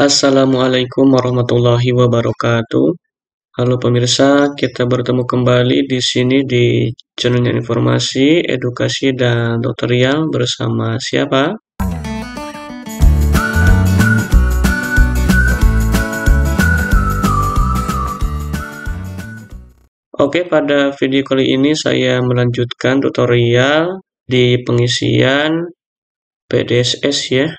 Assalamualaikum warahmatullahi wabarakatuh. Halo pemirsa, kita bertemu kembali di sini di channel informasi, edukasi, dan tutorial bersama siapa? Oke, pada video kali ini saya melanjutkan tutorial di pengisian PDSS ya.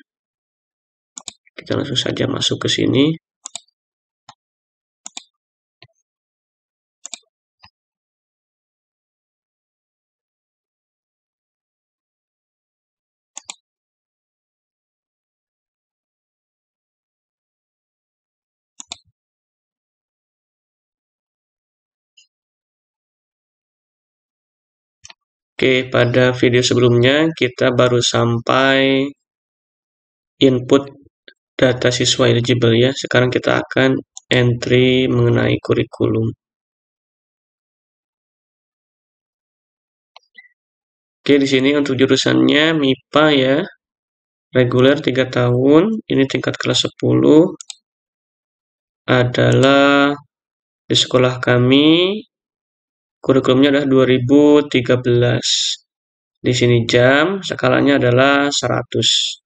Kita langsung saja masuk ke sini. Oke, pada video sebelumnya kita baru sampai input data siswa eligible ya. Sekarang kita akan entry mengenai kurikulum. Oke, di sini untuk jurusannya MIPA ya. Reguler 3 tahun, ini tingkat kelas 10. Adalah di sekolah kami kurikulumnya adalah 2013. Di sini jam skalanya adalah 100.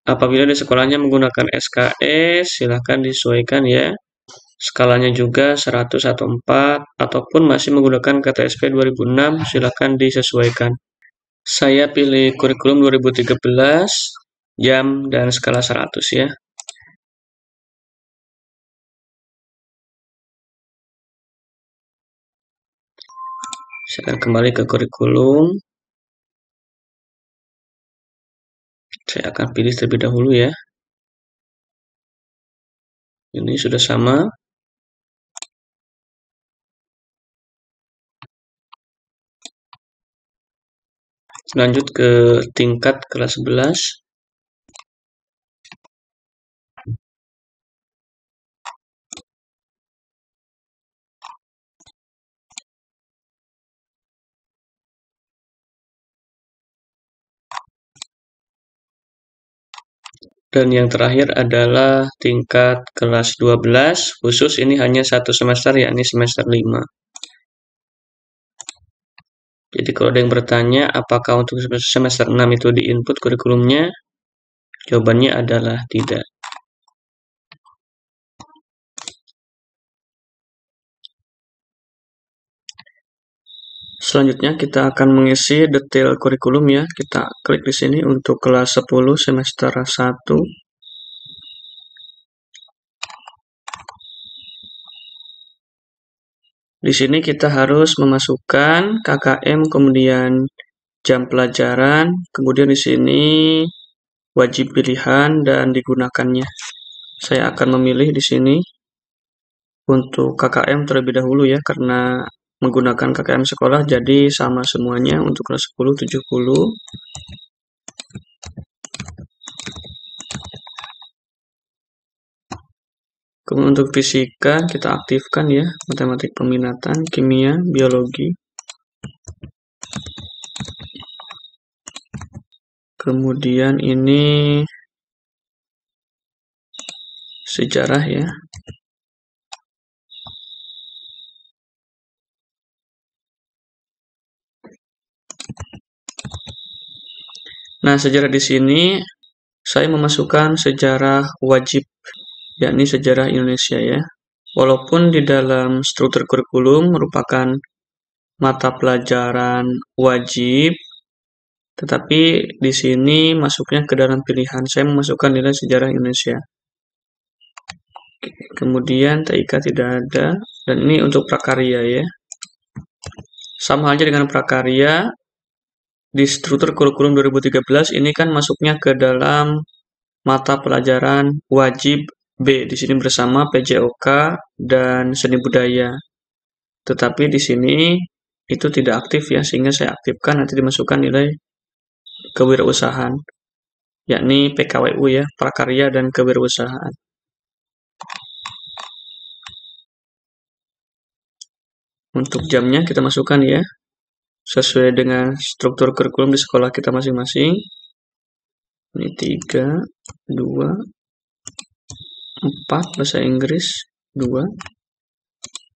Apabila di sekolahnya menggunakan SKS, silahkan disesuaikan ya. Skalanya juga 100 atau 4, ataupun masih menggunakan KTSP 2006, silahkan disesuaikan. Saya pilih kurikulum 2013, jam dan skala 100 ya. Saya akan kembali ke kurikulum. Saya akan pilih terlebih dahulu ya. Ini sudah sama. Lanjut ke tingkat kelas 11. Dan yang terakhir adalah tingkat kelas 12, khusus ini hanya 1 semester, yakni semester 5. Jadi kalau ada yang bertanya, apakah untuk semester 6 itu di input kurikulumnya? Jawabannya adalah tidak. Selanjutnya kita akan mengisi detail kurikulum ya. Kita klik di sini untuk kelas 10 semester 1. Di sini kita harus memasukkan KKM, kemudian jam pelajaran, kemudian di sini wajib pilihan dan digunakannya. Saya akan memilih di sini untuk KKM terlebih dahulu ya, karena menggunakan KKM sekolah jadi sama semuanya untuk kelas 10 70. Kemudian untuk fisika kita aktifkan ya, matematik peminatan, kimia, biologi. Kemudian ini sejarah ya. Nah, sejarah di sini saya memasukkan sejarah wajib, yakni sejarah Indonesia ya. Walaupun di dalam struktur kurikulum merupakan mata pelajaran wajib, tetapi di sini masuknya ke dalam pilihan. Saya memasukkan nilai sejarah Indonesia. Kemudian TIK tidak ada, dan ini untuk prakarya ya. Sama halnya dengan prakarya, di struktur kurikulum 2013 ini kan masuknya ke dalam mata pelajaran wajib B, di sini bersama PJOK dan seni budaya. Tetapi di sini itu tidak aktif ya, sehingga saya aktifkan, nanti dimasukkan nilai kewirausahaan, yakni PKWU ya, prakarya dan kewirausahaan. Untuk jamnya kita masukkan ya, sesuai dengan struktur kurikulum di sekolah kita masing-masing. Ini 3, 2, 4, bahasa Inggris 2,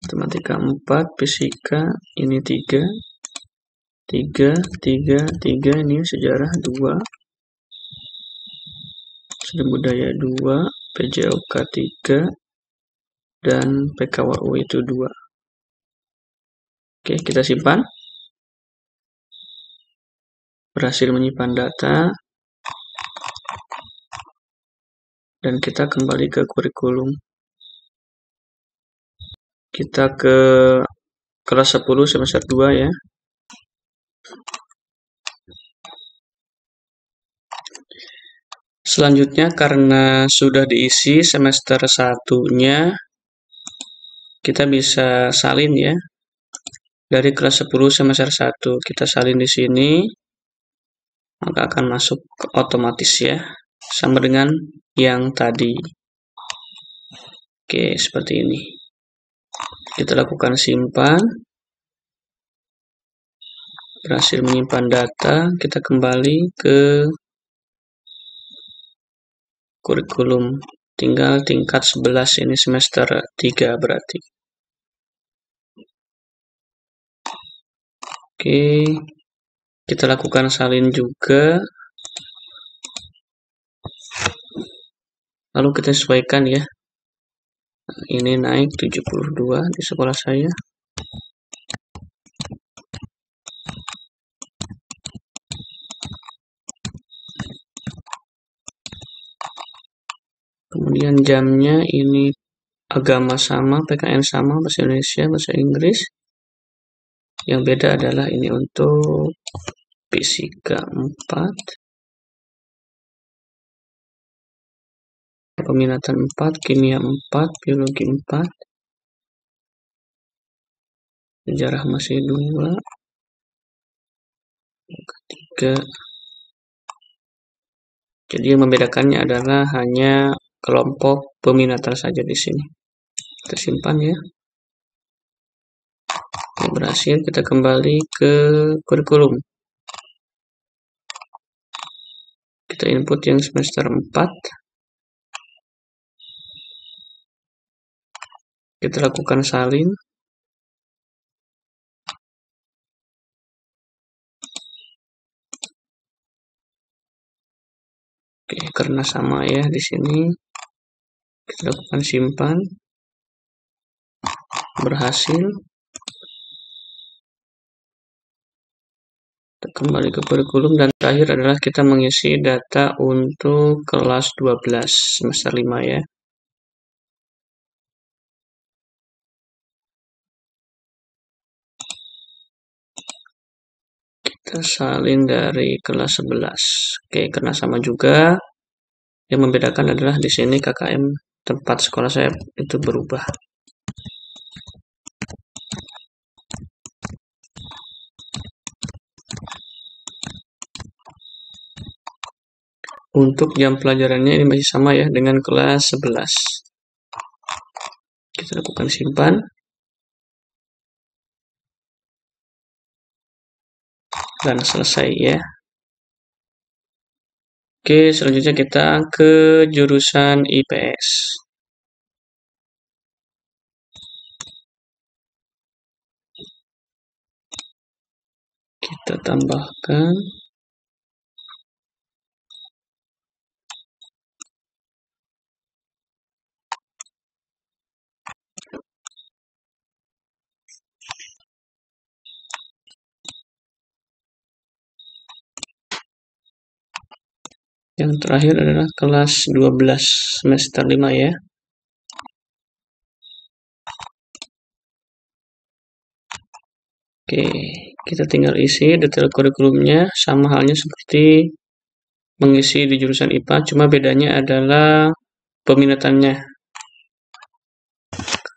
matematika 4, fisika ini 3, ini sejarah 2, seni budaya 2, PJOK 3, dan PKWU itu 2. Oke, kita simpan. Berhasil menyimpan data. Dan kita kembali ke kurikulum. Kita ke kelas 10 semester 2 ya. Selanjutnya karena sudah diisi semester 1-nya, kita bisa salin ya. Dari kelas 10 semester 1 kita salin di sini, maka akan masuk otomatis ya. Sama dengan yang tadi. Oke, seperti ini. Kita lakukan simpan. Berhasil menyimpan data, kita kembali ke kurikulum. Tinggal tingkat 11 ini semester 3 berarti. Oke, kita lakukan salin juga. Lalu kita sesuaikan ya. Ini naik 72 di sekolah saya. Kemudian jamnya ini agama sama, PKN sama, bahasa Indonesia, bahasa Inggris. Yang beda adalah ini untuk fisika 4, peminatan 4, kimia 4, biologi 4, sejarah masih 2, 3. Jadi yang membedakannya adalah hanya kelompok peminatan saja di sini. Kita simpan ya. Oke, berhasil. Kita kembali ke kurikulum. Kita input yang semester 4. Kita lakukan salin. Oke, karena sama ya di sini. Kita lakukan simpan. Berhasil. Kita kembali ke kurikulum dan terakhir adalah kita mengisi data untuk kelas 12 semester 5 ya. Kita salin dari kelas 11. Oke, karena sama juga. Yang membedakan adalah di sini KKM tempat sekolah saya itu berubah. Untuk jam pelajarannya ini masih sama ya dengan kelas 11. Kita lakukan simpan. Dan selesai ya. Oke, selanjutnya kita ke jurusan IPS. Kita tambahkan. Yang terakhir adalah kelas 12 semester 5 ya. Oke, kita tinggal isi detail kurikulumnya sama halnya seperti mengisi di jurusan IPA, cuma bedanya adalah peminatannya.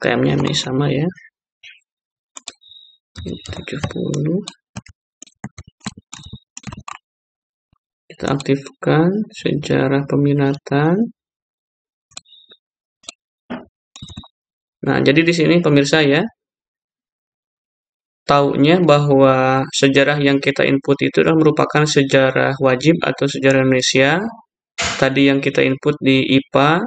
KKM-nya ini sama ya. 70. Kita aktifkan sejarah peminatan. Nah, jadi di sini pemirsa ya, taunya bahwa sejarah yang kita input itu adalah merupakan sejarah wajib atau sejarah Indonesia. Tadi yang kita input di IPA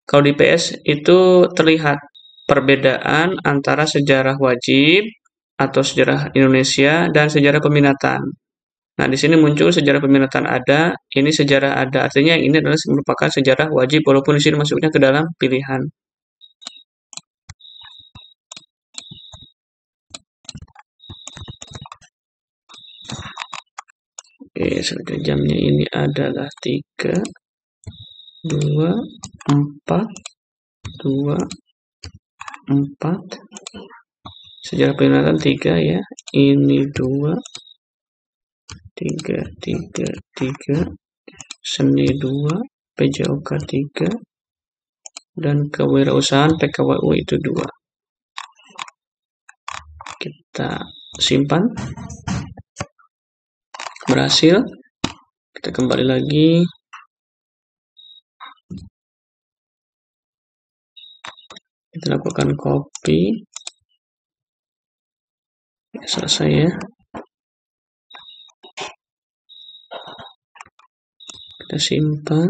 Kalau di PS itu terlihat perbedaan antara sejarah wajib atau sejarah Indonesia dan sejarah peminatan. Nah, di sini muncul sejarah peminatan ada, ini sejarah ada. Artinya ini adalah merupakan sejarah wajib walaupun di sini masuknya ke dalam pilihan. Oke, selanjutnya jamnya ini adalah 3, 2, 4, 2, 4. Sejarah peminatan 3 ya. Ini 2, 3, 3, 3. Seni 2, PJOK 3, dan kewirausahaan PKWU itu 2. Kita simpan. Berhasil. Kita kembali lagi. Kita lakukan copy. Selesai ya. Kita simpan.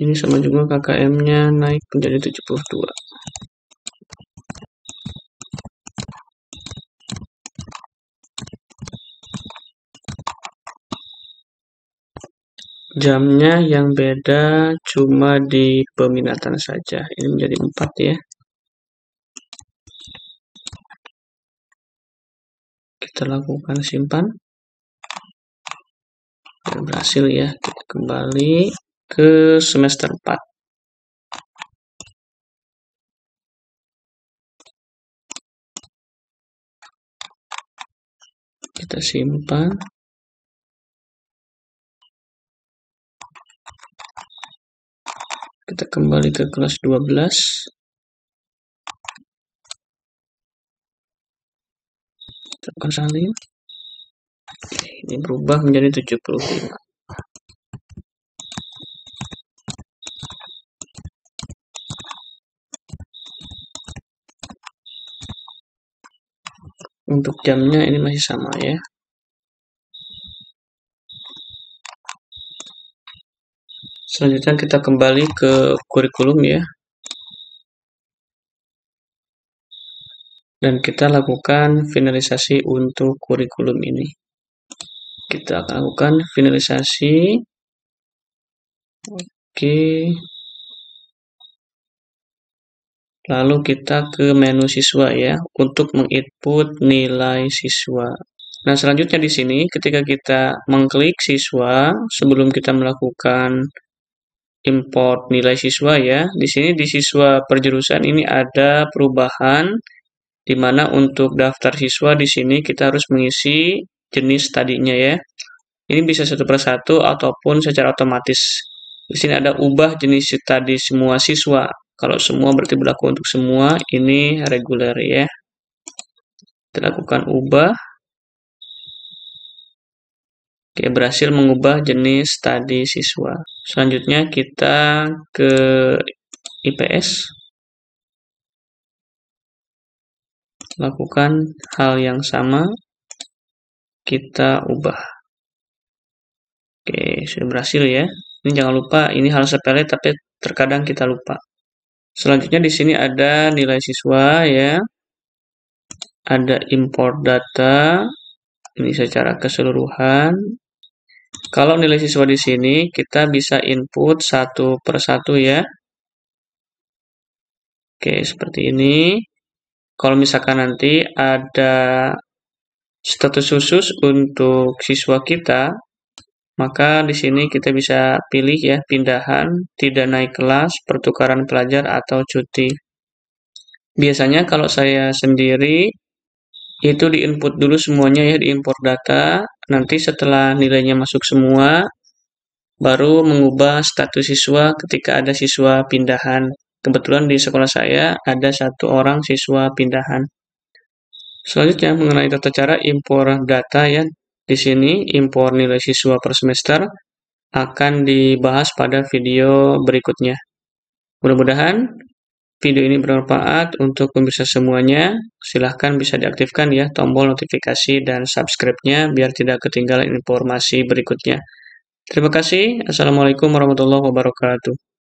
Ini sama juga KKM-nya naik menjadi 72. Jamnya yang beda cuma di peminatan saja. Ini menjadi 4 ya. Kita lakukan simpan. Dan berhasil ya. Kita kembali ke semester 4. Kita simpan. Kita kembali ke kelas 12. Kita akan salin. Ini berubah menjadi 75. Untuk jamnya ini masih sama ya. Selanjutnya kita kembali ke kurikulum ya. Dan kita lakukan finalisasi untuk kurikulum ini. Kita akan lakukan finalisasi. Oke. Lalu kita ke menu siswa ya, untuk menginput nilai siswa. Nah, selanjutnya di sini ketika kita mengklik siswa, sebelum kita melakukan import nilai siswa ya, di sini di siswa perjurusan ini ada perubahan, di mana untuk daftar siswa di sini kita harus mengisi jenis tadinya ya. Ini bisa satu persatu ataupun secara otomatis. Di sini ada ubah jenis tadi semua siswa. Kalau semua berarti berlaku untuk semua, ini reguler ya. Kita lakukan ubah. Oke, berhasil mengubah jenis tadi siswa. Selanjutnya kita ke IPS. Lakukan hal yang sama. Kita ubah. Oke, sudah berhasil ya. Ini jangan lupa, ini hal sepele tapi terkadang kita lupa. Selanjutnya di sini ada nilai siswa ya. Ada import data. Ini secara keseluruhan. Kalau nilai siswa di sini kita bisa input satu persatu ya. Oke, seperti ini. Kalau misalkan nanti ada status khusus untuk siswa kita, maka di sini kita bisa pilih ya, pindahan, tidak naik kelas, pertukaran pelajar, atau cuti. Biasanya kalau saya sendiri, itu diinput dulu semuanya ya, diimport data, nanti setelah nilainya masuk semua, baru mengubah status siswa ketika ada siswa pindahan. Kebetulan di sekolah saya ada 1 orang siswa pindahan. Selanjutnya mengenai tata cara impor data ya, di sini impor nilai siswa per semester akan dibahas pada video berikutnya. Mudah-mudahan video ini bermanfaat untuk pemirsa semuanya, silahkan bisa diaktifkan ya tombol notifikasi dan subscribe-nya biar tidak ketinggalan informasi berikutnya. Terima kasih. Assalamualaikum warahmatullahi wabarakatuh.